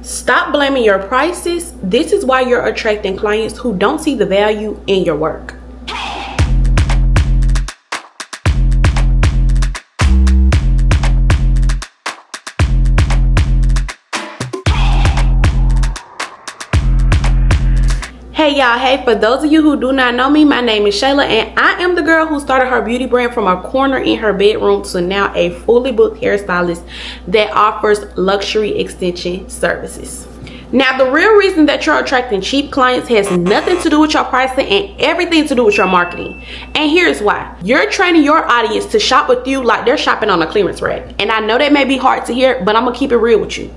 Stop blaming your prices. This is why you're attracting clients who don't see the value in your work. Hey y'all, hey, for those of you who do not know me, my name is Shayla and I am the girl who started her beauty brand from a corner in her bedroom to now a fully booked hairstylist that offers luxury extension services. Now, the real reason that you're attracting cheap clients has nothing to do with your pricing and everything to do with your marketing. And here's why. You're training your audience to shop with you like they're shopping on a clearance rack. And I know that may be hard to hear, but I'm gonna keep it real with you.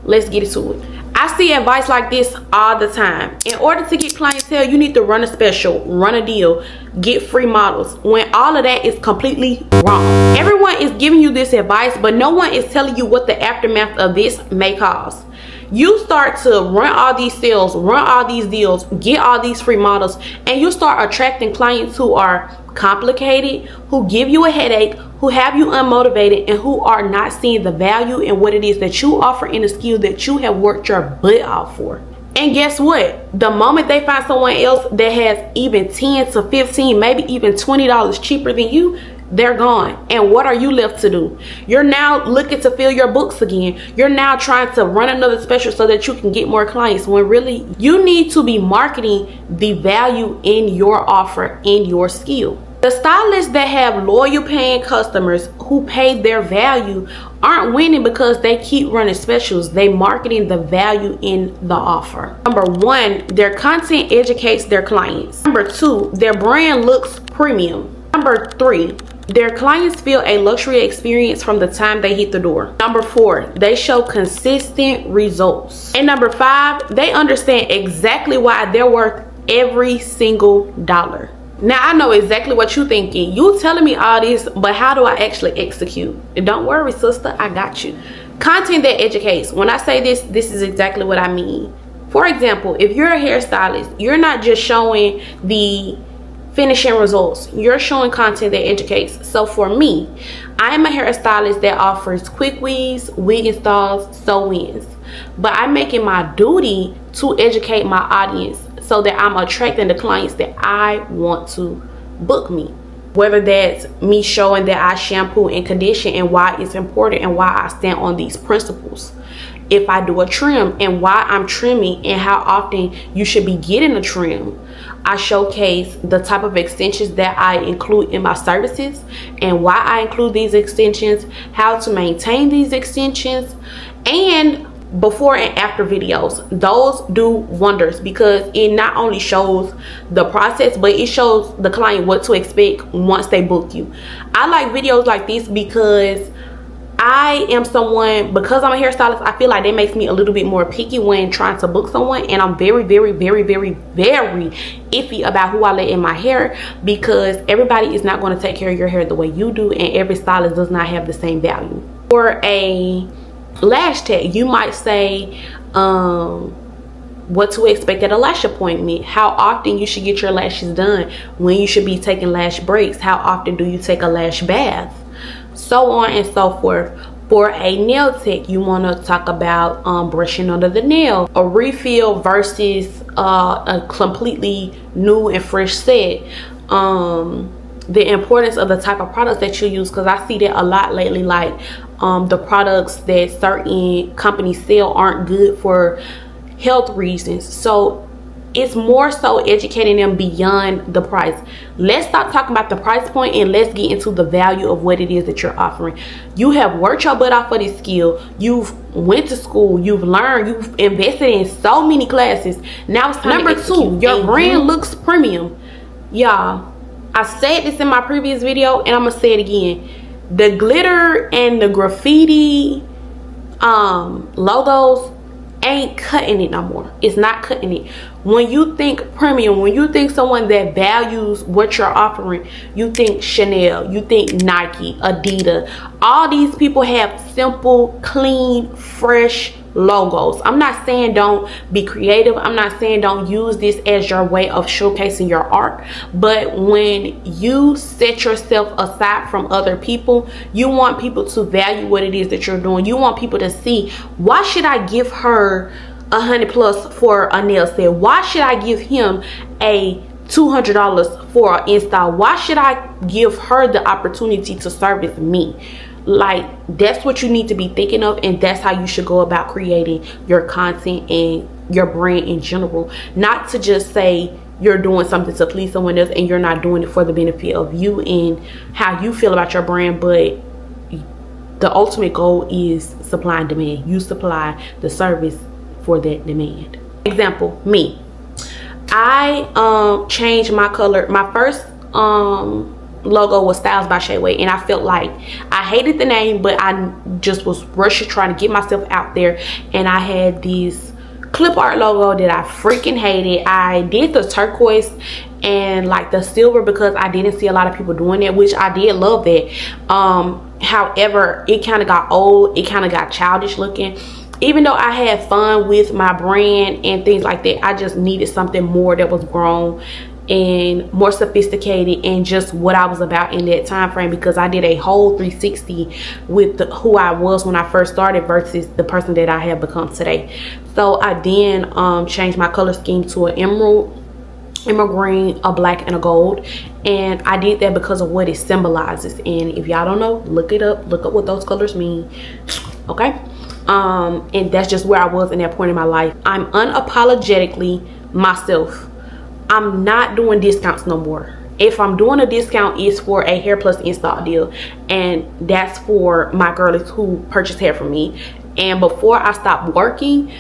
Let's get into it. I see advice like this all the time. In order to get clientele, you need to run a special, run a deal, get free models, when all of that is completely wrong. Everyone is giving you this advice, but no one is telling you what the aftermath of this may cause. You start to run all these sales, run all these deals, get all these free models, and you start attracting clients who are complicated, who give you a headache, who have you unmotivated, and who are not seeing the value in what it is that you offer in a skill that you have worked your butt off for. And guess what? The moment they find someone else that has even 10 to 15, maybe even $20 cheaper than you, they're gone. And what are you left to do? You're now looking to fill your books again. You're now trying to run another special so that you can get more clients, when really you need to be marketing the value in your offer, in your skill. The stylists that have loyal paying customers who pay their value aren't winning because they keep running specials. They marketing the value in the offer. Number one, their content educates their clients. Number two, their brand looks premium. Number three, their clients feel a luxury experience from the time they hit the door. Number four, they show consistent results. And number five, they understand exactly why they're worth every single dollar. Now, I know exactly what you're thinking. You telling me all this, but how do I actually execute? And don't worry, sister, I got you. Content that educates. When I say this, this is exactly what I mean. For example, if you're a hairstylist, you're not just showing the finishing results. You're showing content that educates. So for me, I am a hairstylist that offers quick weaves, wig installs, sew-ins. But I'm making my duty to educate my audience so that I'm attracting the clients that I want to book me. Whether that's me showing that I shampoo and condition and why it's important and why I stand on these principles. If I do a trim and why I'm trimming and how often you should be getting a trim. I showcase the type of extensions that I include in my services and why I include these extensions, how to maintain these extensions, and before and after videos. Those do wonders because it not only shows the process, but it shows the client what to expect once they book you. I like videos like this because I am someone, because I'm a hairstylist, I feel like that makes me a little bit more picky when trying to book someone, and I'm very iffy about who I let in my hair, because everybody is not going to take care of your hair the way you do, and every stylist does not have the same value. For a lash tech, you might say what to expect at a lash appointment, how often you should get your lashes done, when you should be taking lash breaks, how often do you take a lash bath, so on and so forth. For a nail tech, you want to talk about brushing under the nail, a refill versus a completely new and fresh set, the importance of the type of products that you use, because I see that a lot lately, like the products that certain companies sell aren't good for health reasons. So it's more so educating them beyond the price. Let's stop talking about the price point and let's get into the value of what it is that you're offering. You have worked your butt off for this skill. You've went to school. You've learned. You've invested in so many classes. Now it's time. Number two, your brand looks premium. Y'all, I said this in my previous video and I'm gonna say it again. The glitter and the graffiti logos ain't cutting it no more. It's not cutting it. When you think premium, when you think someone that values what you're offering, you think Chanel, you think Nike, Adidas. All these people have simple, clean, fresh logos. I'm not saying don't be creative. I'm not saying don't use this as your way of showcasing your art. But when you set yourself aside from other people, you want people to value what it is that you're doing. You want people to see, why should I give her $100+ for a nail set? Why should I give him a $200 for an install? Why should I give her the opportunity to service me? Like, that's what you need to be thinking of, and that's how you should go about creating your content and your brand in general. Not to just say you're doing something to please someone else and you're not doing it for the benefit of you and how you feel about your brand, but the ultimate goal is supply and demand. You supply the service for that demand. Example, me. I changed my color. My first logo was Stylist by Shayway, and I felt like I hated the name, but I just was rushing trying to get myself out there, and I had this clip art logo that I freaking hated. I did the turquoise and like the silver because I didn't see a lot of people doing it, which I did love that. However, it kind of got old. It kind of got childish looking. Even though I had fun with my brand and things like that, I just needed something more that was grown and more sophisticated and just what I was about in that time frame, because I did a whole 360 with who I was when I first started versus the person that I have become today. So I then changed my color scheme to an emerald green, a black, and a gold, and I did that because of what it symbolizes. And if y'all don't know, look it up, look up what those colors mean, okay? And that's just where I was in that point in my life. I'm unapologetically myself. I'm not doing discounts no more. If I'm doing a discount, it's for a hair plus install deal, and that's for my girlies who purchase hair from me. And before I stopped working,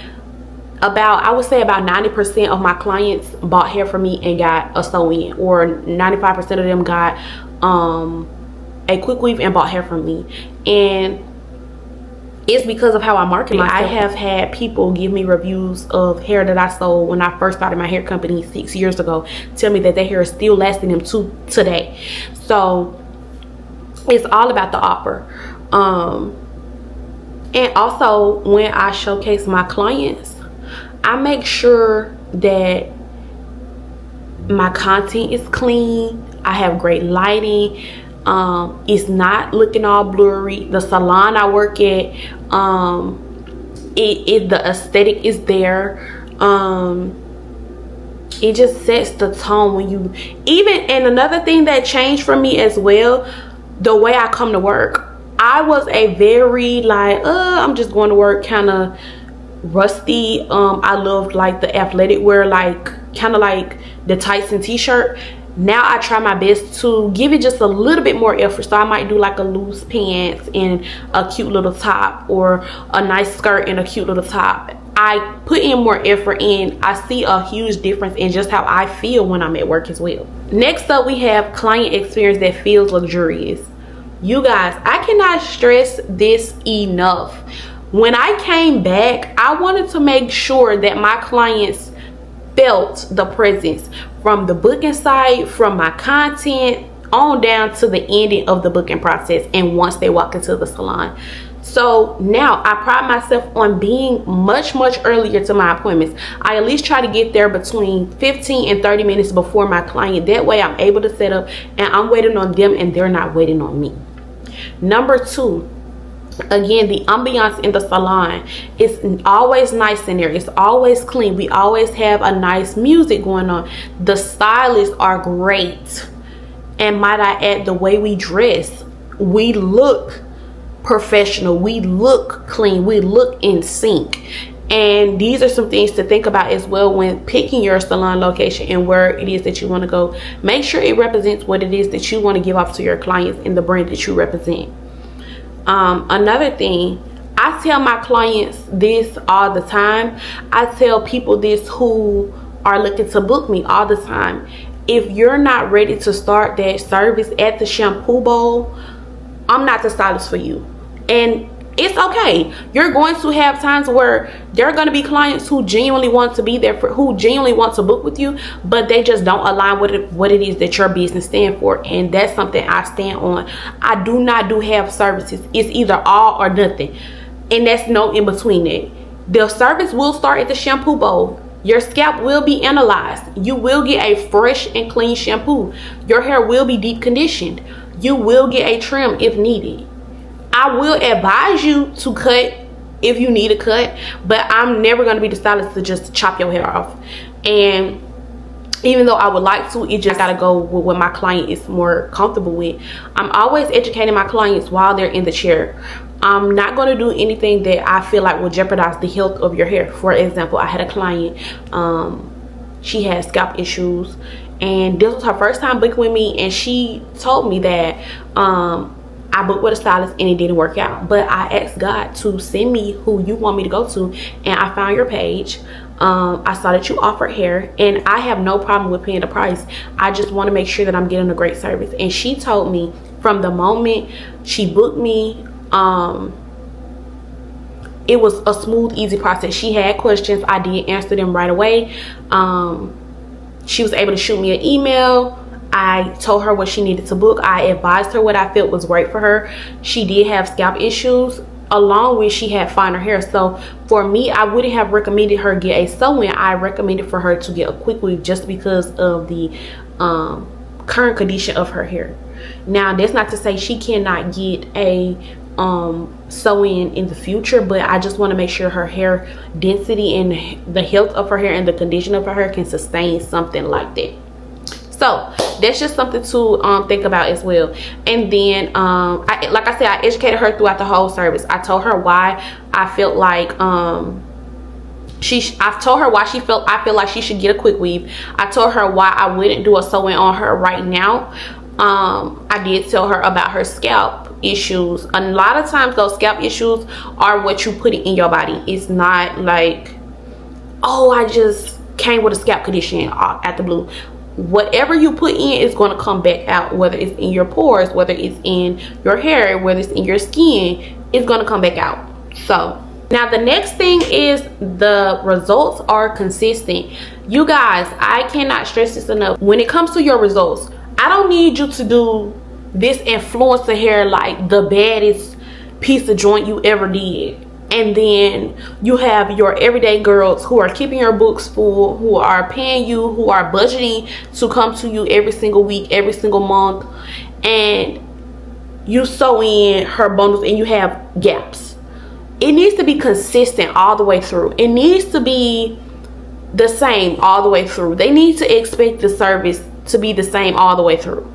I would say about 90% of my clients bought hair from me and got a sew-in, or 95% of them got a quick weave and bought hair from me. And it's because of how I market myself. I have had people give me reviews of hair that I sold when I first started my hair company 6 years ago, tell me that their hair is still lasting them to today. So it's all about the offer. And also, when I showcase my clients, I make sure that my content is clean. I have great lighting. It's not looking all blurry. The salon I work at, the aesthetic is there. It just sets the tone when you and another thing that changed for me as well, the way I come to work. I was a very like, I'm just going to work kind of rusty. I loved like the athletic wear, like kind of like the tights and t-shirt. Now I try my best to give it just a little bit more effort. So I might do like a loose pants and a cute little top, or a nice skirt and a cute little top. I put in more effort, and I see a huge difference in just how I feel when I'm at work as well. Next up, we have client experience that feels luxurious. You guys, I cannot stress this enough. When I came back, I wanted to make sure that my clients felt the presence from the booking site, from my content on down to the ending of the booking process, and once they walk into the salon. So now I pride myself on being much earlier to my appointments. I at least try to get there between 15 and 30 minutes before my client. That way I'm able to set up and I'm waiting on them and they're not waiting on me. Number 2, again, the ambiance in the salon is always nice in there. It's always clean. We always have a nice music going on. The stylists are great, and might I add, the way we dress, we look professional, we look clean, we look in sync. And these are some things to think about as well when picking your salon location and where it is that you want to go. Make sure it represents what it is that you want to give off to your clients and the brand that you represent. Another thing, I tell my clients this all the time. I tell people this who are looking to book me all the time. If you're not ready to start that service at the shampoo bowl, I'm not the stylist for you. And it's okay. You're going to have times where there are going to be clients who genuinely want to be there, who genuinely want to book with you, but they just don't align with what it is that your business stands for. And that's something I stand on. I do not do half services. It's either all or nothing, and that's no in between it. The service will start at the shampoo bowl. Your scalp will be analyzed. You will get a fresh and clean shampoo. Your hair will be deep conditioned. You will get a trim if needed. I will advise you to cut if you need a cut, but I'm never going to be the stylist to just chop your hair off. And even though I would like to, it just gotta go with what my client is more comfortable with. I'm always educating my clients while they're in the chair. I'm not going to do anything that I feel like will jeopardize the health of your hair. For example, I had a client, she had scalp issues, and this was her first time booking with me, and she told me that I booked with a stylist and it didn't work out, but I asked God to send me who you want me to go to, and I found your page. I saw that you offered hair, and I have no problem with paying the price. I just want to make sure that I'm getting a great service. And she told me from the moment she booked me, it was a smooth, easy process. She had questions, I did answer them right away. She was able to shoot me an email. I told her what she needed to book. I advised her what I felt was right for her. She did have scalp issues, along with she had finer hair. So for me, I wouldn't have recommended her get a sew-in. I recommended for her to get a quick weave just because of the current condition of her hair. Now, that's not to say she cannot get a sew-in in the future, but I just want to make sure her hair density and the health of her hair and the condition of her hair can sustain something like that. So that's just something to think about as well. And then like I said, I educated her throughout the whole service. I told her why I felt like I told her why I feel like she should get a quick weave. I told her why I wouldn't do a sew-in on her right now. I did tell her about her scalp issues. A lot of times those scalp issues are what you put in your body. It's not like, oh, I just came with a scalp condition at the blue. Whatever you put in is going to come back out, whether it's in your pores, whether it's in your hair, whether it's in your skin, it's going to come back out. So now the next thing is the results are consistent. You guys, I cannot stress this enough. When it comes to your results, I don't need you to do this influencer hair like the baddest piece of joint you ever did, and then you have your everyday girls who are keeping your books full, who are paying you, who are budgeting to come to you every single week, every single month, and you sew in her bundles and you have gaps. It needs to be consistent all the way through. It needs to be the same all the way through. They need to expect the service to be the same all the way through.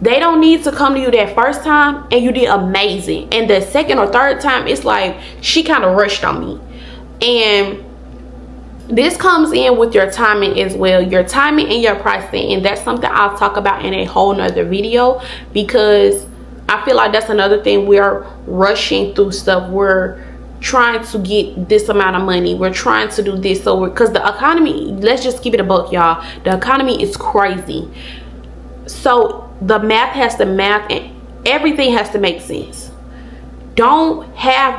They don't need to come to you that first time and you did amazing, and the second or third time it's like she kind of rushed on me. And this comes in with your timing as well, your timing and your pricing, and that's something I'll talk about in a whole nother video, because I feel like that's another thing. We're rushing through stuff. We're trying to get this amount of money, we're trying to do this, so because the economy, let's just keep it a buck, y'all, the economy is crazy. So the math has to math and everything has to make sense. Don't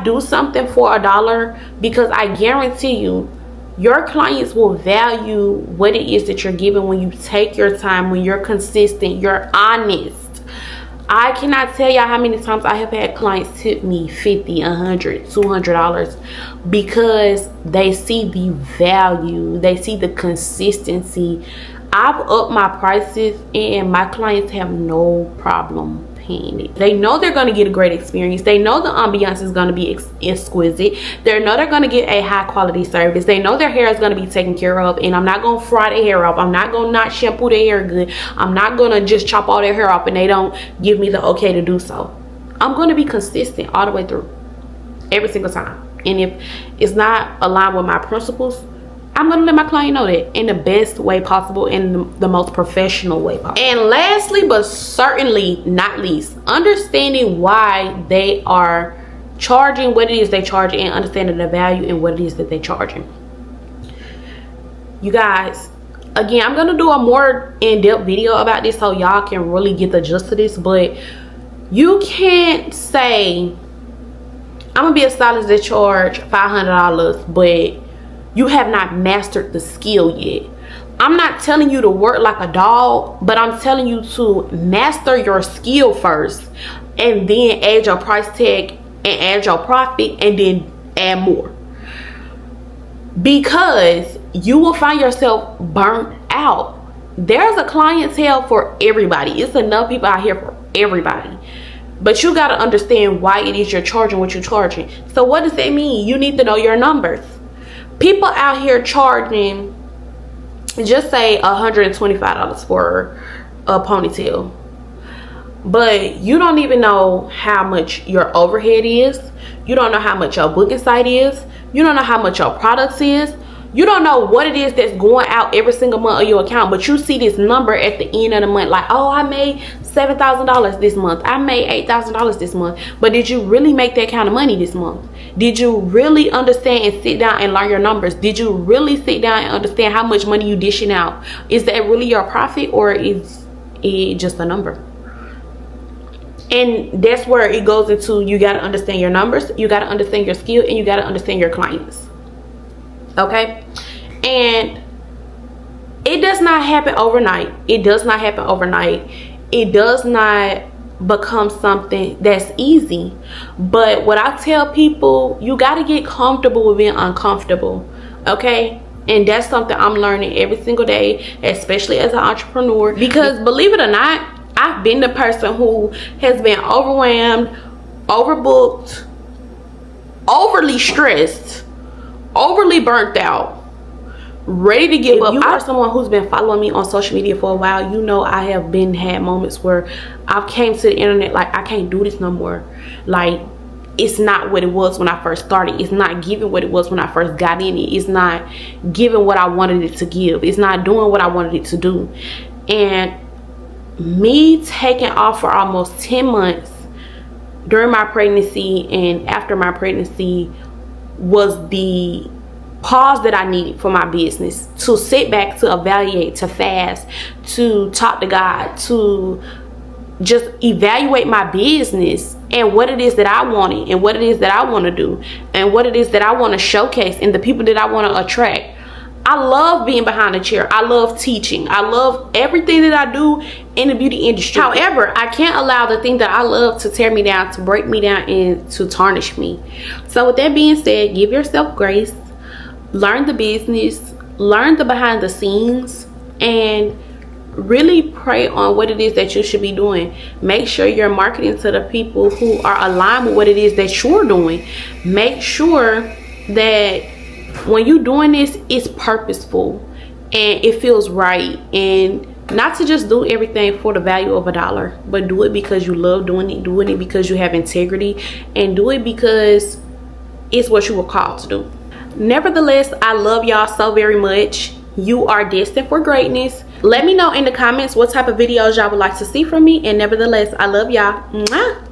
do something for $1, because I guarantee you your clients will value what it is that you're giving when you take your time, when you're consistent, you're honest. I cannot tell y'all how many times I have had clients tip me $50, $100, $200 because they see the value, they see the consistency. I've upped my prices and my clients have no problem paying it. They know they're going to get a great experience. They know the ambiance is going to be exquisite. They know they're going to get a high quality service. They know their hair is going to be taken care of, and I'm not going to fry their hair off. I'm not going to not shampoo their hair good. I'm not going to just chop all their hair off and they don't give me the okay to do so. I'm going to be consistent all the way through, every single time. And if it's not aligned with my principles, I'm going to let my client know that in the best way possible, in the most professional way possible. And lastly, but certainly not least, understanding why they are charging what it is they charge, and understanding the value in what it is that they're charging. You guys, again, I'm going to do a more in-depth video about this so y'all can really get the gist of this, but you can't say, I'm going to be a stylist that charge $500, but you have not mastered the skill yet. I'm not telling you to work like a dog, but I'm telling you to master your skill first, and then add your price tag and add your profit, and then add more. because you will find yourself burnt out. There's a clientele for everybody. It's enough people out here for everybody. But you got to understand why it is you're charging what you're charging. So what does that mean? You need to know your numbers. People out here charging, just say $125 for a ponytail. But you don't even know how much your overhead is. You don't know how much your booking site is. You don't know how much your products is. You don't know what it is that's going out every single month of your account, but you see this number at the end of the month, like, oh, I made $7,000 this month. I made $8,000 this month. But did you really make that kind of money this month? Did you really understand and sit down and learn your numbers? Did you really sit down and understand how much money you dishing out? Is that really your profit, or is it just a number? And that's where it goes into, you got to understand your numbers, you got to understand your skill, and you got to understand your clients. Okay? And it does not happen overnight. It does not happen overnight. It does not become something that's easy. But what I tell people, you got to get comfortable with being uncomfortable. Okay? And that's something I'm learning every single day, especially as an entrepreneur. Because believe it or not, I've been the person who has been overwhelmed, overbooked, overly stressed, overly burnt out, ready to give up. If you are someone who's been following me on social media for a while, you know I have had moments where I've came to the internet like, I can't do this no more. Like, it's not what it was when I first started. It's not giving what it was when I first got in it. It's not giving what I wanted it to give. It's not doing what I wanted it to do. And me taking off for almost 10 months during my pregnancy and after my pregnancy was the pause that I needed for my business, to sit back, to evaluate, to fast, to talk to God, to just evaluate my business and what it is that I wanted and what it is that I want to do and what it is that I want to showcase and the people that I want to attract. I love being behind the chair. I love teaching. I love everything that I do in the beauty industry. However, I can't allow the thing that I love to tear me down, to break me down, and to tarnish me. So with that being said, give yourself grace. Learn the business. Learn the behind the scenes. And really pray on what it is that you should be doing. Make sure you're marketing to the people who are aligned with what it is that you're doing. Make sure that when you're doing this, it's purposeful and it feels right, and not to just do everything for the value of $1, but do it because you love doing it because you have integrity, and do it because it's what you were called to do. Nevertheless, I love y'all so very much. You are destined for greatness. Let me know in the comments what type of videos y'all would like to see from me, and nevertheless, I love y'all. Mwah.